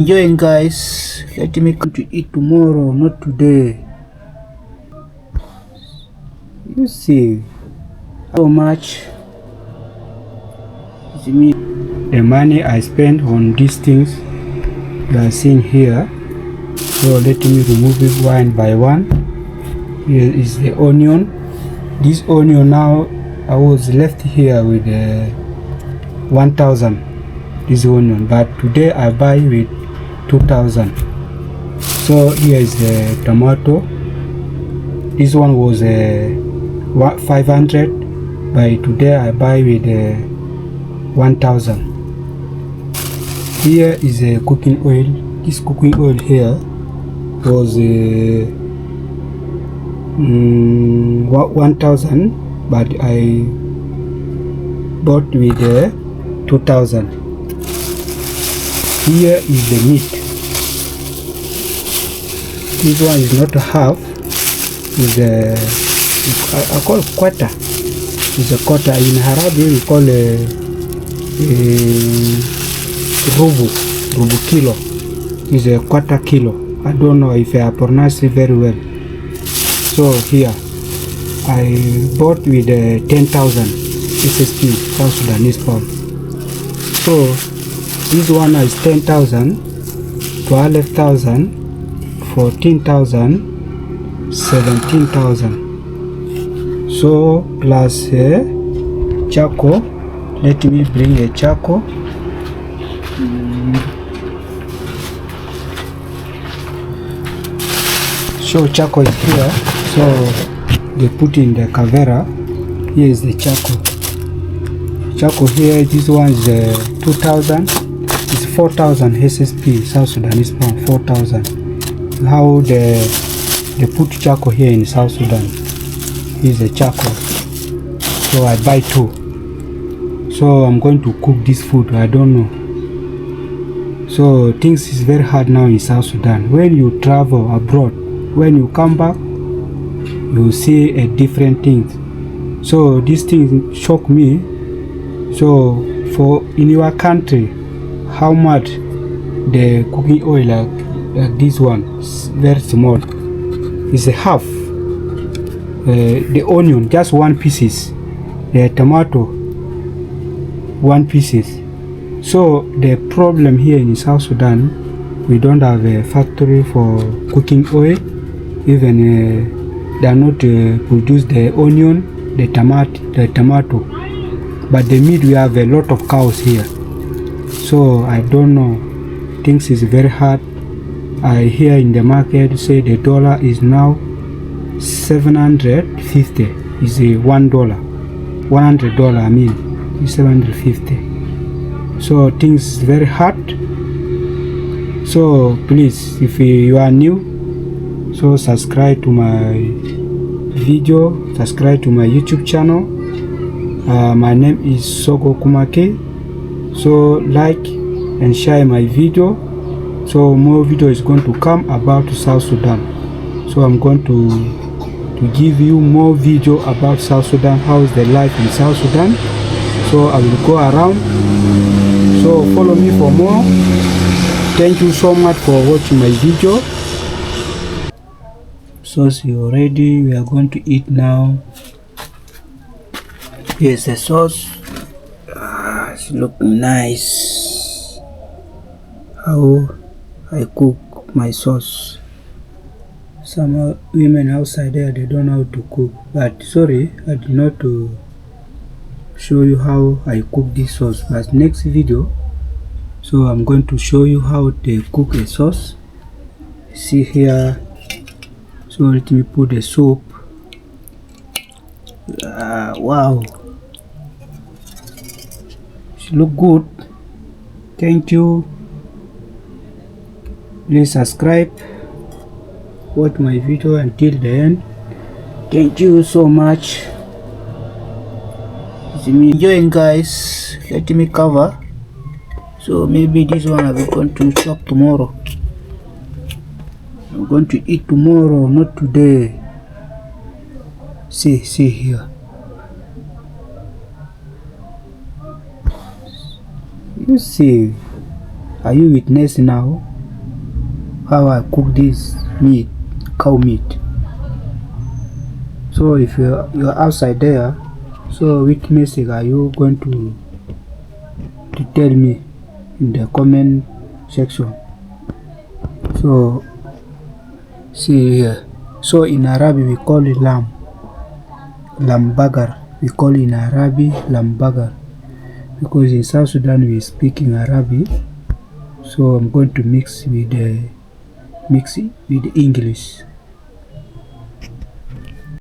Enjoying, guys. Let me come to eat tomorrow, not today. You see how much is me the money I spent on these things you are seeing here. So let me remove it one by one. Here is the onion. This onion now I was left here with 1,000 this onion, but today I buy with 2,000. So here is the tomato. This one was 500, but today I buy with 1,000. Here is a cooking oil. This cooking oil here was 1,000, but I bought with 2,000. Here is the meat. This one is not a half, is I call quarter. It's a quarter. In Arabic we call rubu kilo. Is a quarter kilo. I don't know if I pronounce it very well. So here I bought with 10,000 SSP South Sudanese pound. So this one is 10,000, 12,000, 14,000, 17,000. So plus charcoal. Let me bring a charcoal. So charcoal is here. So they put in the cavera. Here is the charcoal. Charcoal here. This one is 2,000. It's 4,000 SSP South Sudanese pound. 4,000. How they put charcoal here in South Sudan. Here's the charcoal. So I buy 2. So I'm going to cook this food. I don't know. So things is very hard now in South Sudan. When you travel abroad, when you come back, you see a different things. So this thing shock me. So for in your country, how much the cooking oil like this one is very small. It's a half. The onion just 1 pieces. The tomato 1 pieces. So the problem here in South Sudan, we don't have a factory for cooking oil. Even they are not produce the onion, the tomato. But the meat, we have a lot of cows here. So I don't know. Things is very hard. I hear in the market say the dollar is now 750. Is a $1. $100. I mean, is 750. So things is very hard. So please, if you are new, so subscribe to my video, subscribe to my YouTube channel. My name is Sokoh Kumake. So like and share my video. So more video is going to come about South Sudan. So I'm going to give you more video about South Sudan. How is the life in South Sudan? So I will go around. So follow me for more. Thank you so much for watching my video. Sauce is ready. We are going to eat now. Here's the sauce. It looks nice. How I cook my sauce. Some women outside there, they don't know how to cook. But sorry, I did not show you how I cook this sauce. But next video, so I'm going to show you how they cook a sauce. See here. So let me put the soup. Wow, it look good. Thank you. Please subscribe, watch my video until the end. Thank you so much. It's me enjoying, guys. Let me cover. So maybe this one I'm going to chop tomorrow. I'm going to eat tomorrow, not today. See here. You see, are you witness now? how I cook this meat, cow meat. So if you're outside there, so which message are you going to tell me in the comment section? So see here. So in Arabic we call it lamb burger. We call it in Arabic lamb burger, because in South Sudan we speak in Arabic. So I'm going to mix with English.